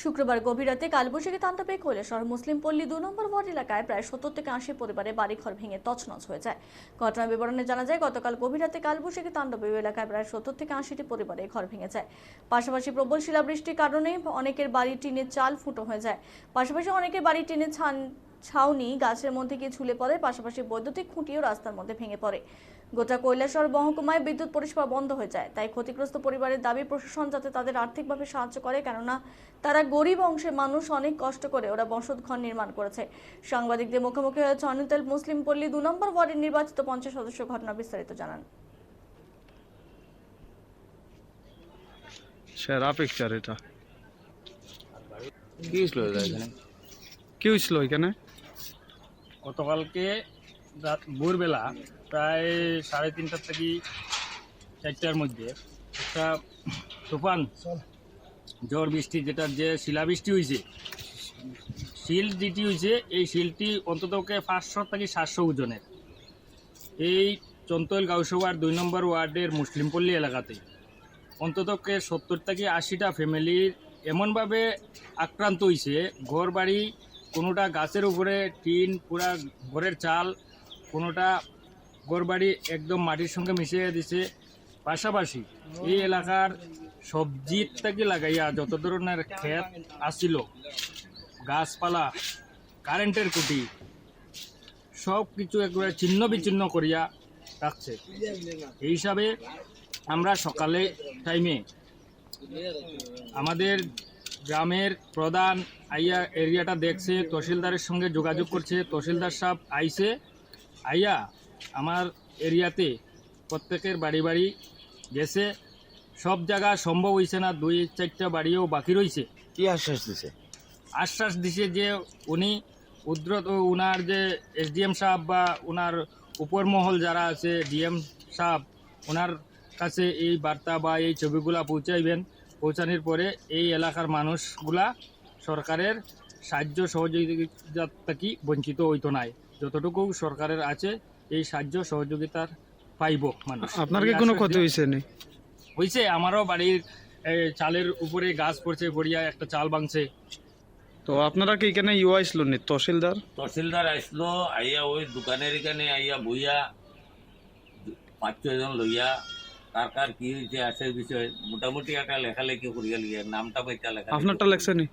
শুক্রবার গভীর রাতে কালবৈশাখী তাণ্ডবে কৈলাসহর মুসলিম পল্লী 2 নম্বর ওয়ার্ড এলাকায় প্রায় 70 থেকে 80 পরিবারে বাড়িঘর ভেঙে তছনছ হয়ে যায়। ঘটনার বিবরণে জানা যায়, গতকাল গভীর রাতে কালবৈশাখী তাণ্ডবে ওই এলাকায় প্রায় 70 থেকে 80টি পরিবারে ঘর ভেঙে যায়। পাশাপাশি প্রবল শিলাবৃষ্টির কারণে অনেকের বাড়ির টিনের চাল ফুটো হয়ে যায়। পাশাপাশি অনেকের বাড়ির টিনের ছাউনি গাছের মধ্যে গিয়ে ঝুলে পড়ে। পাশাপাশি বৈদ্যুতিক খুঁটিও রাস্তার মধ্যে ভেঙে পড়ে। গোটা কৈলাসহর মহকুমায় বিদ্যুৎ পরিষেবা বন্ধ হয়ে যায়। তাই ক্ষতিগ্রস্ত পরিবারের দাবি প্রশাসন যাতে তাদের আর্থিকভাবে সাহায্য করে, কেননা তারা গরিব অংশের মানুষ, অনেক কষ্ট করে ওরা বসতঘর নির্মাণ করেছে। সাংবাদিকদের মুখোমুখি হয়েছে অনিতেল মুসলিম পল্লী 2 নম্বর ওয়ার্ডের নির্বাচিত 50 সদস্য। ঘটনা বিস্তারিত জানান। সেরা পিকচার এটা। কি হয়েছিল এখানে? গতকালকে রাত ভোরবেলা প্রায় 3:30 থেকে 4টার মধ্যে একটা তুফান ঝড় বৃষ্টি, যেটার যে শিলাবৃষ্টি হয়েছে, শিল যেটি হয়েছে, এই শিলটি অন্ততকে 500 থেকে 700 ওজনের। এই চন্তল গাউসভার 2 নম্বর ওয়ার্ডের মুসলিমপল্লী এলাকাতে অন্ততকে 70 থেকে 80টা ফ্যামিলির এমনভাবে আক্রান্ত হয়েছে, ঘর বাড়ি কোনোটা গাছের উপরে টিন, পুরা ঘরের চাল, কোনোটা ঘর বাড়ি একদম মাটির সঙ্গে মিশিয়ে দিছে। পাশাপাশি এই এলাকার সবজির থেকে লাগাইয়া যত ধরনের ক্ষেত আসছিল, গাছপালা, কারেন্টের খুঁটি, সব কিছু একবারে ছিন্ন বিচ্ছিন্ন করিয়া রাখছে। এই হিসাবে আমরা সকালে টাইমে আমাদের গ্রামের প্রধান আইয়া এরিয়াটা দেখছে, তহসিলদারের সঙ্গে যোগাযোগ করছে। তহসিলদার সাহেব আইছে, আইয়া আমার এরিয়াতে প্রত্যেকের বাড়ি বাড়ি গেছে। সব জায়গা সম্ভব হয়েছে না, 2-4টা বাড়িও বাকি রয়েছে। কি আশ্বাস দিছে? আশ্বাস দিছে যে উনি উনার যে এসডিএম সাহেব বা উনার উপর মহল যারা আছে, ডিএম সাহেব, ওনার কাছে এই বার্তা বা এই ছবিগুলা পৌঁছাইবেন। পৌঁছানোর পরে এই এলাকার মানুষগুলা সরকারের সাহায্য সহযোগিতা থেকে বঞ্চিত হইতো নাই। যতটুকু সরকারের আছে এই সাহায্য সহযোগিতার পাইব মানুষ। আপনার কি কোনো ক্ষতি হয়েছে? হয়েছে, আমারও বাড়ির চালের উপরে গাছ পড়ছে, পড়িয়া একটা চাল ভাঙছে। তো আপনারা কি এখানে আইসলো নি? তহসিলদার আসলো, আইয়া ওই দোকানের এখানে আইয়া বইয়া 5-6 জন লইয়া কার কার কি হয়েছে আছে বিষয় মোটামুটি একটা লেখালেখি করিয়া লিয়া নামটা পাইতা লেখা। আপনারটা লেখছে নি?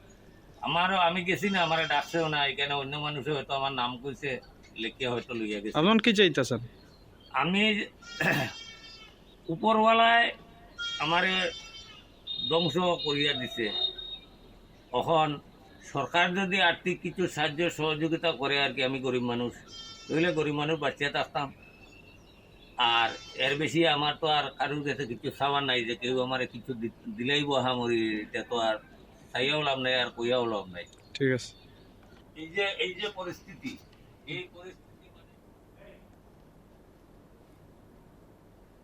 আমারও, আমি গেছি না, আমার ডাকছেও না। এখানে অন্য মানুষে হয়তো আমার নাম কইছে, লেখিয়া হয়তো লইয়া গেছে। আপনার কি চাইতেছেন? আমি উপরওয়ালায় আমারে ধ্বংস করিয়া দিছে। এখন সরকার যদি আর্থিক কিছু সাহায্য সহযোগিতা করে আর কি, আমি গরিব মানুষ, নইলে গরিব মানুষ বাঁচিয়ে থাকতাম। আর এর বেশি আমার তো আর কারোর কাছে কিছু চাওয়ার নাই যে কেউ আমার কিছু দিলেই বহামরি। এটা তো আর চাইয়াও লাভ নাই, আর কইয়াও লাভ নাই। ঠিক আছে। এই যে পরিস্থিতি, এই পরিস্থিতি